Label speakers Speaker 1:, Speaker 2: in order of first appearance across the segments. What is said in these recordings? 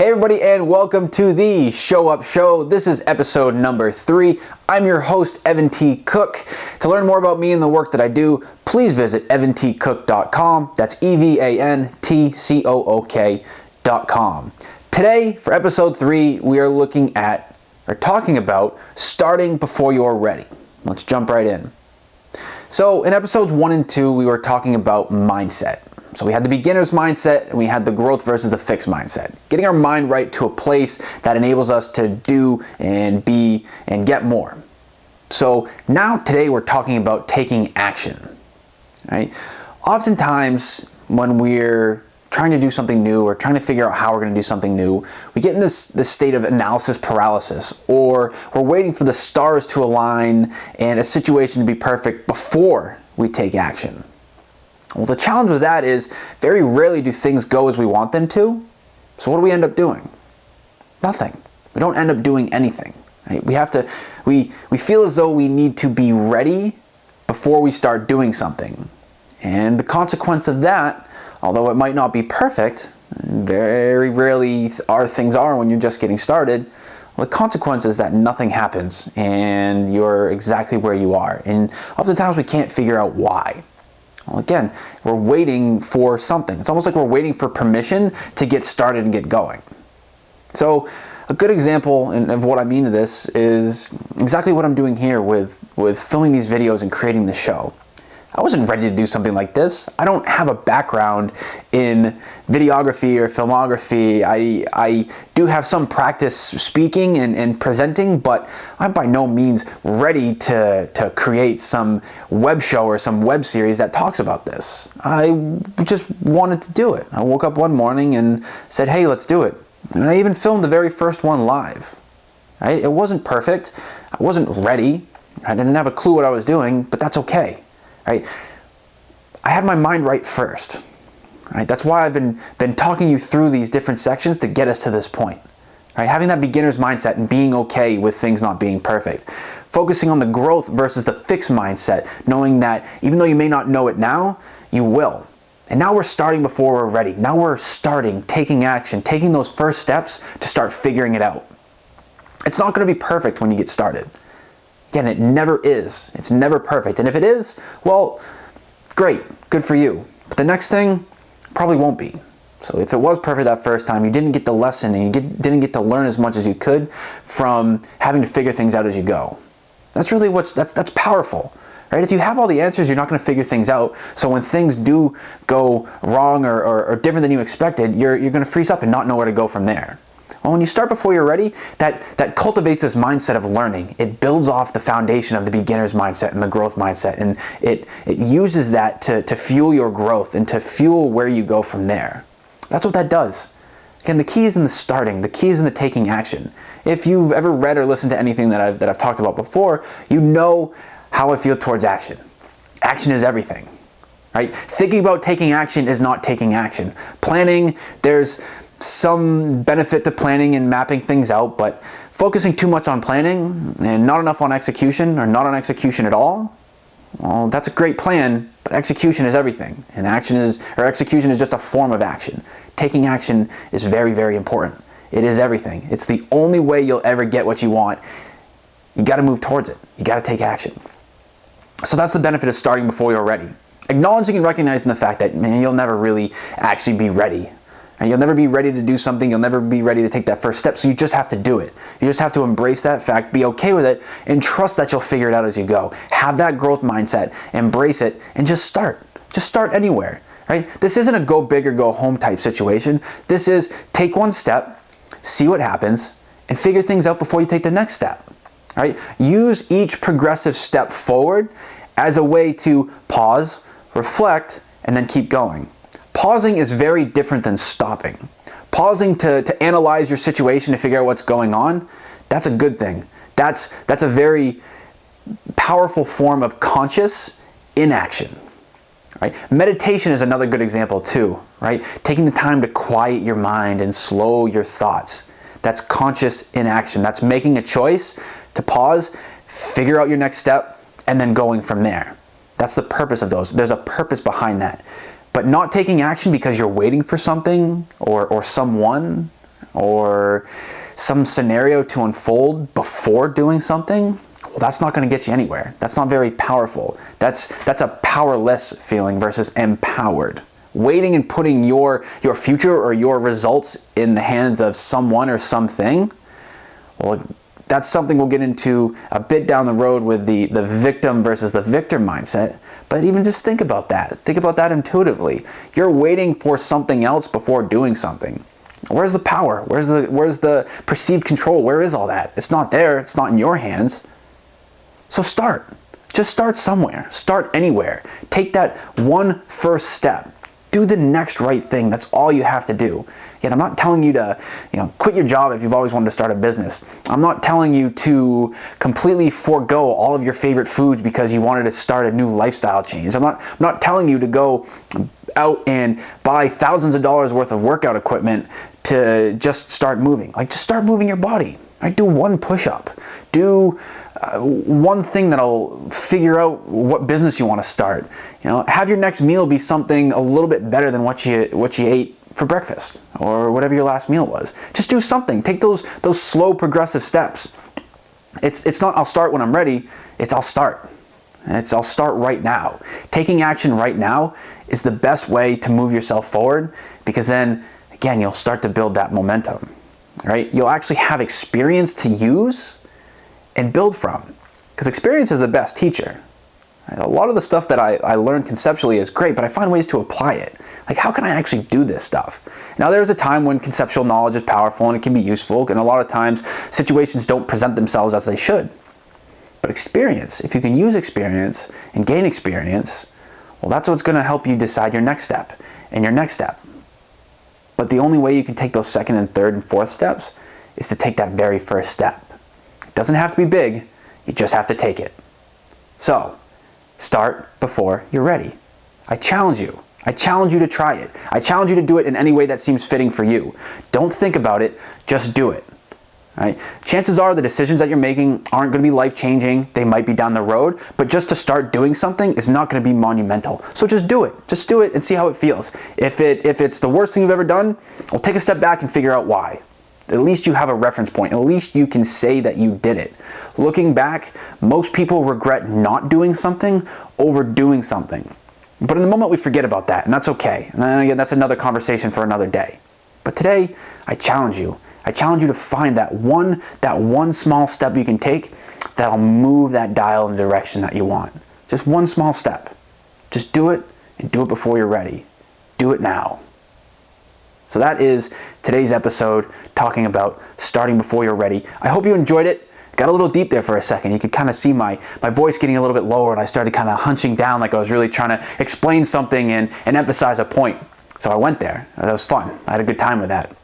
Speaker 1: Hey everybody, and welcome to the Show Up Show. This is episode number 3. I'm your host, Evan T. Cook. To learn more about me and the work that I do, please visit evantcook.com. That's EVANTCOOK.com. Today, for episode 3, we are talking about starting before you're ready. Let's jump right in. So in episodes 1 and 2, we were talking about mindset. So we had the beginner's mindset and we had the growth versus the fixed mindset. Getting our mind right to a place that enables us to do and be and get more. So now today we're talking about taking action. Right? Oftentimes when we're trying to do something new or trying to figure out how we're going to do something new, we get in this state of analysis paralysis, or we're waiting for the stars to align and a situation to be perfect before we take action. Well, the challenge with that is very rarely do things go as we want them to. So what do we end up doing? Nothing. We don't end up doing anything. Right? We feel as though we need to be ready before we start doing something. And the consequence of that, although it might not be perfect, very rarely things are when you're just getting started, well, the consequence is that nothing happens and you're exactly where you are. And oftentimes we can't figure out why. Well, again, we're waiting for something. It's almost like we're waiting for permission to get started and get going. So a good example of what I mean to this is exactly what I'm doing here with filming these videos and creating the show. I wasn't ready to do something like this. I don't have a background in videography or filmography. I do have some practice speaking and presenting, but I'm by no means ready to create some web show or some web series that talks about this. I just wanted to do it. I woke up one morning and said, hey, let's do it. And I even filmed the very first one live. Right? It wasn't perfect. I wasn't ready. I didn't have a clue what I was doing, but that's okay. Right? I had my mind right first. Right? That's why I've been talking you through these different sections to get us to this point. Right? Having that beginner's mindset and being okay with things not being perfect. Focusing on the growth versus the fixed mindset, knowing that even though you may not know it now, you will. And now we're starting before we're ready. Now we're starting, taking action, taking those first steps to start figuring it out. It's not going to be perfect when you get started. Again, it never is. It's never perfect. And if it is, well, great, good for you. But the next thing probably won't be. So if it was perfect that first time, you didn't get the lesson and you didn't get to learn as much as you could from having to figure things out as you go. That's really that's powerful. Right? If you have all the answers, you're not going to figure things out. So when things do go wrong or different than you expected, you're going to freeze up and not know where to go from there. Well, when you start before you're ready, that cultivates this mindset of learning. It builds off the foundation of the beginner's mindset and the growth mindset, and it uses that to fuel your growth and to fuel where you go from there. That's what that does. Again, the key is in the starting. The key is in the taking action. If you've ever read or listened to anything that I've talked about before, you know how I feel towards action. Action is everything. Right? Thinking about taking action is not taking action. Planning, there's some benefit to planning and mapping things out, but focusing too much on planning and not enough on execution, or not on execution at all, well, that's a great plan, but execution is everything. And execution is just a form of action. Taking action is very, very important. It is everything. It's the only way you'll ever get what you want. You got to move towards it. You got to take action. So that's the benefit of starting before you're ready. Acknowledging and recognizing the fact that, man, you'll never really actually be ready. And you'll never be ready to do something. You'll never be ready to take that first step. So you just have to do it. You just have to embrace that fact, be okay with it, and trust that you'll figure it out as you go. Have that growth mindset, embrace it, and just start. Just start anywhere. Right? This isn't a go big or go home type situation. This is take one step, see what happens, and figure things out before you take the next step. Right? Use each progressive step forward as a way to pause, reflect, and then keep going. Pausing is very different than stopping. Pausing to analyze your situation, to figure out what's going on, that's a good thing. That's a very powerful form of conscious inaction. Right? Meditation is another good example too. Right? Taking the time to quiet your mind and slow your thoughts. That's conscious inaction. That's making a choice to pause, figure out your next step, and then going from there. That's the purpose of those. There's a purpose behind that. But not taking action because you're waiting for something or someone, or some scenario to unfold before doing something, well, that's not going to get you anywhere. That's not very powerful. That's a powerless feeling versus empowered. Waiting and putting your future or your results in the hands of someone or something, well, that's something we'll get into a bit down the road with the victim versus the victor mindset. But even just think about that. Think about that intuitively. You're waiting for something else before doing something. Where's the power? Where's the perceived control? Where is all that? It's not there. It's not in your hands. So start. Just start somewhere. Start anywhere. Take that one first step. Do the next right thing. That's all you have to do. Yet I'm not telling you to, quit your job if you've always wanted to start a business. I'm not telling you to completely forego all of your favorite foods because you wanted to start a new lifestyle change. I'm not telling you to go out and buy thousands of dollars worth of workout equipment to just start moving. Just start moving your body. Right? Do one push-up. Do one thing that'll figure out what business you want to start. Have your next meal be something a little bit better than what you ate for breakfast or whatever your last meal was. Just do something. Take those slow progressive steps. It's not I'll start when I'm ready. It's I'll start. I'll start right now. Taking action right now is the best way to move yourself forward, because then again you'll start to build that momentum. Right? You'll actually have experience to use and build from, because experience is the best teacher. A lot of the stuff that I learned conceptually is great, but I find ways to apply it. How can I actually do this stuff? Now, there's a time when conceptual knowledge is powerful and it can be useful, and a lot of times situations don't present themselves as they should. But experience, if you can use experience and gain experience, well, that's what's going to help you decide your next step and your next step. But the only way you can take those second and third and fourth steps is to take that very first step. It doesn't have to be big, you just have to take it. So, start before you're ready. I challenge you. I challenge you to try it. I challenge you to do it in any way that seems fitting for you. Don't think about it, just do it. Right? Chances are the decisions that you're making aren't going to be life-changing. They might be down the road, but just to start doing something is not going to be monumental. So just do it. Just do it and see how it feels. If it's the worst thing you've ever done, well, take a step back and figure out why. At least you have a reference point. At least you can say that you did it. Looking back, most people regret not doing something over doing something. But in the moment we forget about that, and that's okay. And then again, that's another conversation for another day. But today, I challenge you. I challenge you to find that one small step you can take that'll move that dial in the direction that you want. Just one small step. Just do it, and do it before you're ready. Do it now. So that is today's episode, talking about starting before you're ready. I hope you enjoyed it. Got a little deep there for a second. You could kind of see my voice getting a little bit lower, and I started kind of hunching down like I was really trying to explain something and emphasize a point. So I went there. That was fun. I had a good time with that.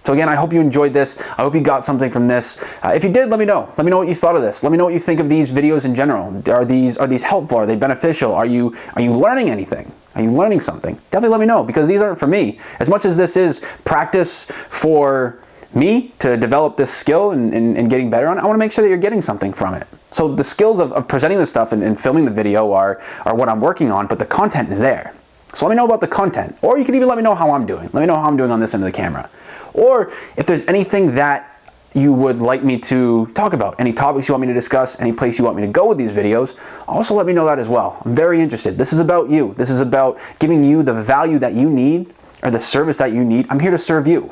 Speaker 1: So again, I hope you enjoyed this. I hope you got something from this. If you did, let me know. Let me know what you thought of this. Let me know what you think of these videos in general. Are these helpful? Are they beneficial? Are you learning anything? Are you learning something? Definitely let me know, because these aren't for me. As much as this is practice for me to develop this skill and getting better on it, I want to make sure that you're getting something from it. So the skills of presenting this stuff and filming the video are what I'm working on, but the content is there. So let me know about the content. Or you can even let me know how I'm doing. Let me know how I'm doing on this end of the camera. Or if there's anything that you would like me to talk about, any topics you want me to discuss, any place you want me to go with these videos, also let me know that as well. I'm very interested. This is about you. This is about giving you the value that you need, or the service that you need. I'm here to serve you.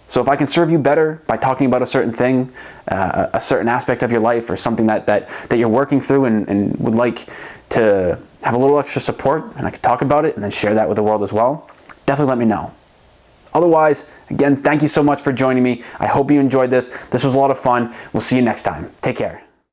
Speaker 1: So if I can serve you better by talking about a certain thing, a certain aspect of your life, or something that you're working through and would like to have a little extra support, and I can talk about it and then share that with the world as well, definitely let me know. Otherwise, again, thank you so much for joining me. I hope you enjoyed this. This was a lot of fun. We'll see you next time. Take care.